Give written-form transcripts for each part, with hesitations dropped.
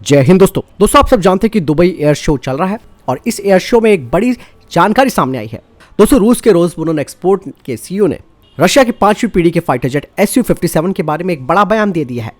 जय हिंद दोस्तों आप सब जानते हैं कि दुबई एयर शो चल रहा है और इस एयर शो में एक बड़ी जानकारी सामने आई है। दोस्तों रूस के रोसबुरोन एक्सपोर्ट के सीईओ ने रशिया की 5वीं पीढ़ी के फाइटर जेट Su-57 के बारे में एक बड़ा बयान दे दिया है।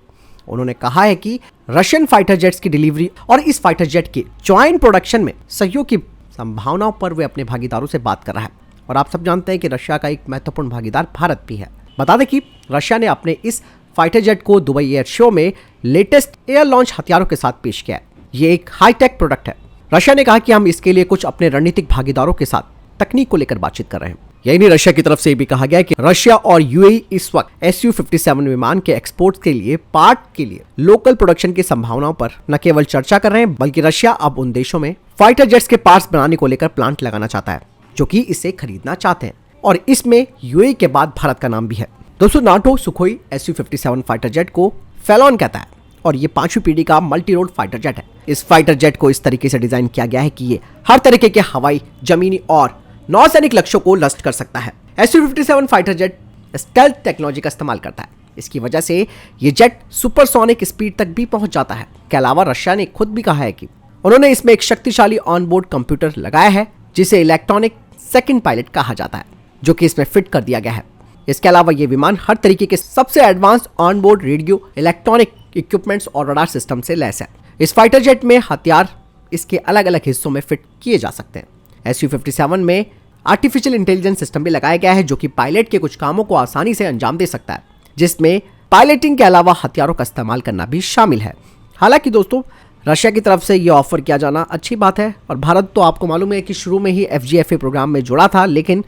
उन्होंने कहा है कि रशियन फाइटर जेट्स की डिलीवरी और इस फाइटर जेट के ज्वाइंट प्रोडक्शन में सहयोग की संभावनाओं पर वे अपने भागीदारों से बात कर रहा है। और आप सब जानते हैं कि रशिया का एक महत्वपूर्ण भागीदार भारत भी है। बता दें कि रशिया ने अपने इस फाइटर जेट को दुबई एयर शो में लेटेस्ट एयर लॉन्च हथियारों के साथ पेश किया है। ये एक हाईटेक प्रोडक्ट है। रशिया ने कहा कि हम इसके लिए कुछ अपने रणनीतिक भागीदारों के साथ तकनीक को लेकर बातचीत कर रहे हैं। यही नहीं, रशिया की तरफ से भी कहा गया है कि रशिया और यूएई इस वक्त Su-57 विमान के एक्सपोर्ट के लिए पार्ट के लिए लोकल प्रोडक्शन की संभावनाओं पर न केवल चर्चा कर रहे हैं, बल्कि रशिया अब उन देशों में फाइटर जेट्स के पार्ट्स बनाने को लेकर प्लांट लगाना चाहता है जो कि इसे खरीदना चाहते हैं। और इसमें यूएई के बाद भारत का नाम भी है। दोस्तों NATO Sukhoi Su-57 fighter jet को फेलॉन कहता है और ये 5वीं पीढ़ी का मल्टी रोड फाइटर जेट है। इस फाइटर जेट को इस तरीके से डिजाइन किया गया है कि ये हर तरीके के हवाई, जमीनी और नौसैनिक लक्ष्यों को नष्ट कर सकता है। Su-57 fighter jet stealth technology का इस्तेमाल करता है। इसकी वजह से ये जेट सुपरसोनिक स्पीड तक भी पहुंच जाता है। के अलावा रशिया ने खुद भी कहा है कि उन्होंने इसमें एक शक्तिशाली ऑनबोर्ड कंप्यूटर लगाया है जिसे इलेक्ट्रॉनिक सेकंड पायलट कहा जाता है, जो कि इसमें फिट कर दिया गया है। इसके अलावा ये विमान हर तरीके के सबसे advance onboard radio, electronic equipments और रडार सिस्टम से लैस है। इस फाइटर जेट में हथियार इसके अलग अलग हिस्सों में फिट किए जा सकते हैं। Su-57 में आर्टिफिशियल इंटेलिजेंस सिस्टम भी लगाया गया है जो कि पायलट के कुछ कामों को आसानी से अंजाम दे सकता है, जिसमें पायलटिंग के अलावा हथियारों का इस्तेमाल करना भी शामिल है। हालांकि दोस्तों रशिया की तरफ से ये ऑफर किया जाना अच्छी बात है और भारत तो आपको मालूम है कि शुरू में ही FGFA प्रोग्राम में जुड़ा था, लेकिन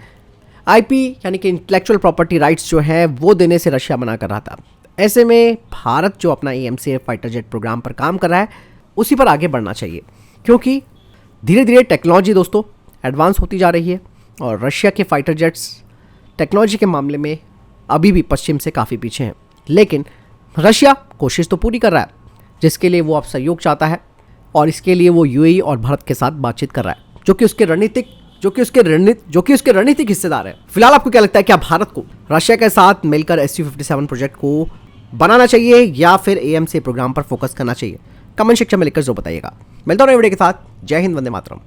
IP यानी कि इंटेलेक्चुअल प्रॉपर्टी राइट्स जो है वो देने से रशिया मना कर रहा था। ऐसे में भारत जो अपना AMCA फाइटर जेट प्रोग्राम पर काम कर रहा है उसी पर आगे बढ़ना चाहिए, क्योंकि धीरे धीरे टेक्नोलॉजी दोस्तों एडवांस होती जा रही है और रशिया के फाइटर जेट्स टेक्नोलॉजी के मामले में अभी भी पश्चिम से काफ़ी पीछे हैं। लेकिन रशिया कोशिश तो पूरी कर रहा है, जिसके लिए वो अब सहयोग चाहता है और इसके लिए वो UAE और भारत के साथ बातचीत कर रहा है, जो कि उसके रणनीतिक हिस्सेदार है। फिलहाल आपको क्या लगता है, क्या भारत को रशिया के साथ मिलकर Su-57 प्रोजेक्ट को बनाना चाहिए या फिर AMCA प्रोग्राम पर फोकस करना चाहिए? कमेंट सेक्शन में लिखकर जरूर बताइएगा। मिलता हूं नए वीडियो के साथ। जय हिंद, वंदे मातरम।